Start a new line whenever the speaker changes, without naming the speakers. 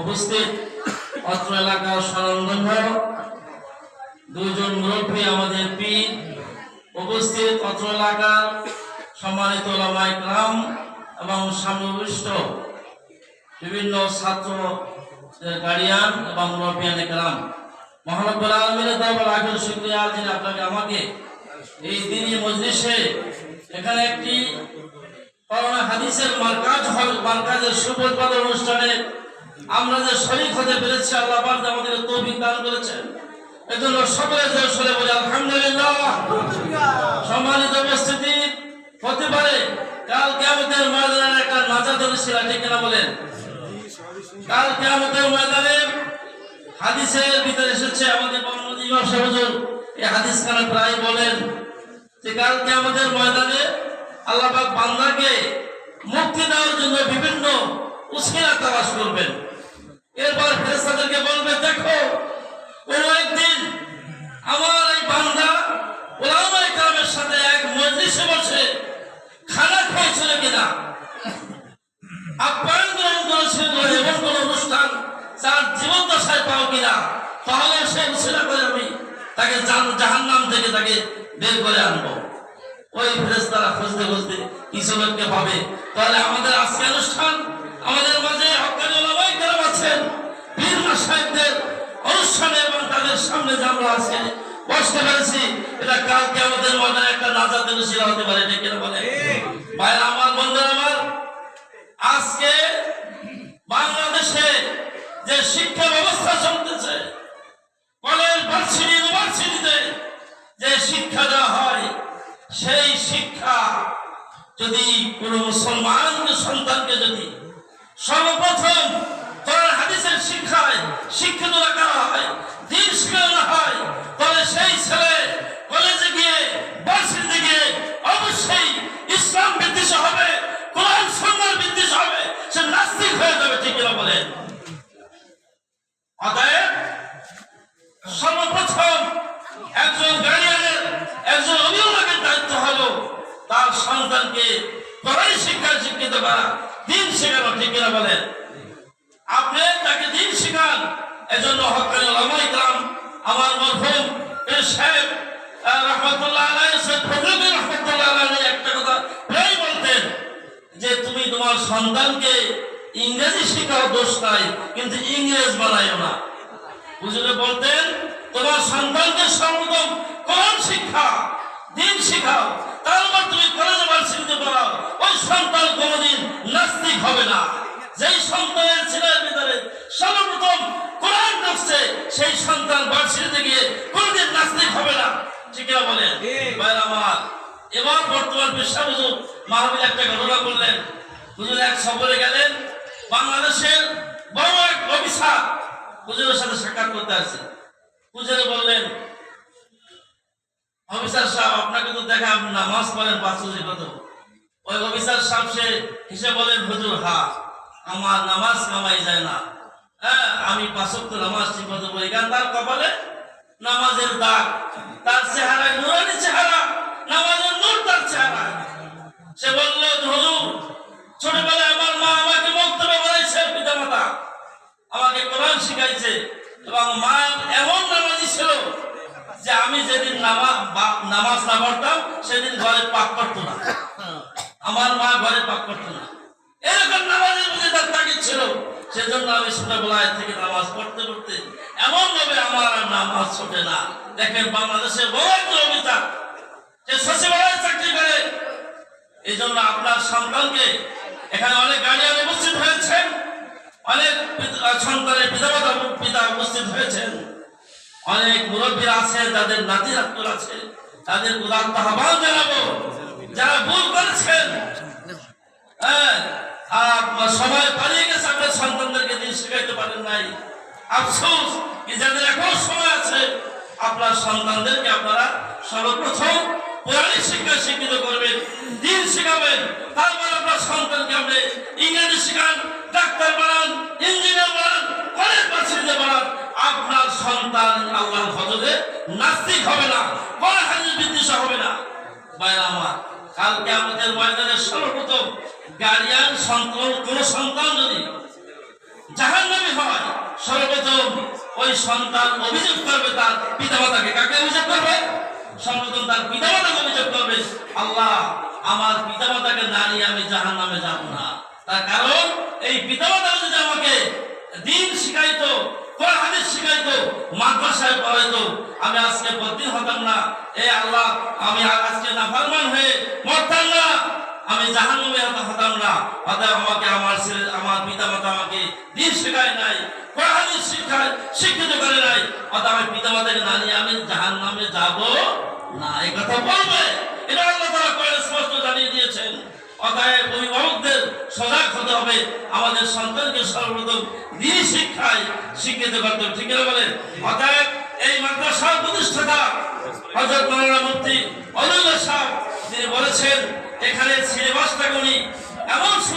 উপস্থিত অত্র এলাকার স্বনামধন্য দুইজন মুরব্বী আমাদের পীর, উপস্থিত অত্র এলাকার সম্মানিত ওলামায়ে কেরাম এবং সামনে বিভিন্ন ছাত্র গার্ডিয়ান এবং মুরব্বিয়ানে কেরাম, মহান রব্বুল আলামিনের দরবারে লাখো শুকরিয়া যিনি আপনাকে আমাকে এই দিনী মজলিসে এখানে একটি কোরআন হাদিসের মার্কাজের সুপ্রভাত অনুষ্ঠানে আমরা যে শরীক হতে পেরেছি, আল্লাহ পাক আমাদের তৌফিক দান করেছেন, এজন্য সকলে জোরে বলি আলহামদুলিল্লাহ। সম্মানিত উপস্থিতি, হতে পারে কাল কিয়ামতের ময়দানে একটা নাজাতের শিলা, ঠিক কিনা বলেন? কাল কিয়ামতের ময়দানে হাদিসের ভিতরে এসেছে, আমাদের ইমাম সাহেব হুজুর এই হাদিস খানা প্রায় বলেন যে কাল কিয়ামতের ময়দানে আল্লাহ পাক বান্দাকে মুক্তি দেওয়ার জন্য বিভিন্ন উসিলা তালাশ করবেন। এরপর ফেরেশতাদেরকে বলবে, দেখো কোন একদিন আমার এই বান্দা উলামায়ে কেরামের সাথে এক মজলিসে বসে খানা খেয়েছিল কিনা, আপ্যায়ন গ্রহণ করেছিল, এমন কোন অনুষ্ঠান তার জীবন দশায় পাও কিনা, তাহলে সে উসিলা করে আমি তাকে জাহান্নাম থেকে তাকে বের করে আনবো। ওই ফেরেশতারা খুঁজতে খুঁজতে কিছু লোককে পাবে। তাহলে আমাদের আজকে অনুষ্ঠান, আমাদের মাঝে হক্কানি উলামায়ে কেরাম আছেন, পীর মাশায়েখদের অনুষ্ঠানে এবং তাদের সামনে যে আমরা আজকে বসতে পেরেছি, এটা কাল কিয়ামতের ময়দানে একটা নাজাতের উসিলা হতে পারে, ঠিক কিনা বলে? ভাইরা আমার, বন্ধুরা আমার, আজকে বাংলাদেশে যে শিক্ষা ব্যবস্থা চলতেছে, কলেজ, ভার্সিটি, ইউনিভার্সিটিতে যে শিক্ষা দেওয়া হয়, সেই শিক্ষা যদি কোনো মুসলমান সন্তানকে যদি সর্বপ্রথম কোরআন হাদিসের শিক্ষায় শিক্ষিত রাখা হয়, দ্বীন শেখানো হয়, তাহলে সেই ছেলে কলেজে গিয়ে, ভার্সিটিতে গিয়ে অবশ্যই ইসলাম বিদ্বেষ হবে, কোরআন সুন্নাহর বিদ্বেষ হবে, সে নাস্তিক হয়ে যাবে, ঠিক কিনা বলেন? অতএব সর্বপ্রথম একজন গার্ডিয়ানের, একজন অভিভাবকের দায়িত্ব হলো তার সন্তানকে কোরআন শিক্ষায় শিক্ষিত করা, দ্বীন শেখানো, ঠিক কিনা বলেন? আপনি তাকে দ্বীন শেখান। এজন্য হক্কানি উলামায়ে কেরাম আমার মরহুম পীর সাহেব রাহমাতুল্লাহ আলাইহি, সৈয়দ ফজলুল রাহমাতুল্লাহ আলাইহি একটা কথা প্রায় বলতেন যে তুমি তোমার সন্তানকে ইংরেজি শেখাও, দোষ নাই, কিন্তু ইংরেজ বানাইও না। হুজুরে বলতেন তোমার সন্তানকে সর্বপ্রথম কোরআন শিক্ষা, দ্বীন শিখাও, তারপর তুমি কলেজে ভার্সিটিতে পড়াও, ওই সন্তান কোনোদিন নাস্তিক হবে না। যেই সন্তানের ছেলের ভিতরে সর্বপ্রথম কোরআন ঢুকছে, সেই সন্তান ভার্সিটিতে গিয়ে কোনোদিন নাস্তিক হবে না, ঠিক না বলেন? ভাইরা আমার, এবার বর্তমান বিশ্ব হুজুর মাহফিল একটা ঘটনা করলেন। হুজুর এক সফরে গেলেন, বাংলাদেশের বড় এক অফিসার হুজুরের সাথে সাক্ষাৎ করতে আসছে। হুজুরে বললেন, অফিসার সাহেব আপনাকে তো দেখা আপনি নামাজ পড়েন 5 ওয়াক্ত কত? ওই অফিসার সাহেব সে হিসেবে বলেন, হুজুর হ্যাঁ, আমার নামাজ কামাই যায় না, হ্যাঁ আমি 5 ওয়াক্ত নামাজ ঠিক মতো পড়ি, কারণ তার কপালে নামাজের দাগ, তার চেহারায় নূরানি চেহারা, নামাজের নূর তার চেহারা। সে বলল, হুজুর ছোটবেলায় আমার মা আমাকে বক্তব্য বলেছে, পিতামাতা আমাকে কোরআন শিখাইছে, এবং মা এমন নামাজি ছিল যে আমি যেদিন নামাজ না পড়তাম সেদিন ঘরে পাক করতো না, আমার মা ঘরে পাক করতো না, এরকম নামাজের মধ্যে তার তাগিদ ছিল। সেজন্য আমি ছোটবেলায় থেকে নামাজ পড়তে পড়তে এমন ভাবে আমার আর নামাজ ছোটে না। দেখেন বাংলাদেশের বড় একটা অভিযান, যে সচিবালয়ে চাকরি করে। এই জন্য আপনার সন্তানকে, এখানে অনেক গার্ডিয়ান উপস্থিত হয়েছেন, অনেক সন্তানের পিতা উপস্থিত হয়েছেন, অনেক মুরব্বী আছে, যাদের নাতি নাতনি আছে, তাদের উদাত্ত আহ্বান জানাবো, যারা ভুল করেছেন, সময় পালিয়ে গেছে, আপনার সন্তানদেরকে দিন শেখাইতে পারেন নাই, আফসোস। যাদের এখন সময় আছে, আপনার সন্তানদেরকে আপনারা সর্বপ্রথম কোরআন শিক্ষা শিক্ষিত করবেন, দ্বীন শেখাবেন, তারপর আপনার সন্তানকে আপনি ইংরেজি শেখান, ডাক্তার বানান, ইঞ্জিনিয়ার বানান, কলেজ ভার্সিটিতে বানান। আপনার সন্তান আল্লাহর ফজলে নাস্তিক হবে না, কোরআন হাদিস বিদ্বেষ হবে না। ভাইরা আমার, কাল কিয়ামতের ময়দানে সর্বপ্রথম গার্ডিয়ান সন্তান, কোন সন্তান যদি জাহান্নামী হয়, সর্বপ্রথম ওই সন্তান অভিযোগ করবে তার পিতামাতাকে। কাকে অভিযোগ করবে? সর্বপ্রথম তার পিতামাতাকে অভিযোগ করবে, আল্লাহ আমার পিতামাতাকে না নিয়ে আমি জাহান্নামে যাব না। তার কারণ এই পিতামাতা যদি আমাকে দ্বীন শিখাইতো, কোরআন হাদিস শিখাইতো, মাদ্রাসায় পড়াইতো, আমি আজকে বদ্দীন হতাম না। এ আল্লাহ, আমি আজকে নাফরমান হয়ে মরতাম না, আমি জাহান্নামে হতাম না। অতএব আমাকে আমার পিতামাতা আমাকে দ্বীন শেখায় নাই, কোরআন হাদিস শিক্ষিত করে নাই, অতএব আমি পিতামাতাকে না নিয়ে আমি জাহান্নামে যাব না। এই কথা বলবে, এটা আল্লাহ তাআলা কোরআনে স্পষ্ট জানিয়ে দিয়েছেন। অতএব অভিভাবকদের সজাগ হতে হবে, আমাদের সন্তানকে সর্বপ্রথম দ্বীন শিক্ষায় শিক্ষিত করতে হবে। ঠিক আছে বলেন? অতএব এই মাদ্রাসার প্রতিষ্ঠাতা হযরত মাওলানা মুফতি ওয়ালিউল্লাহ সাহেব তিনি বলেছেন, এখানে সিলেবাসটা উনি এমন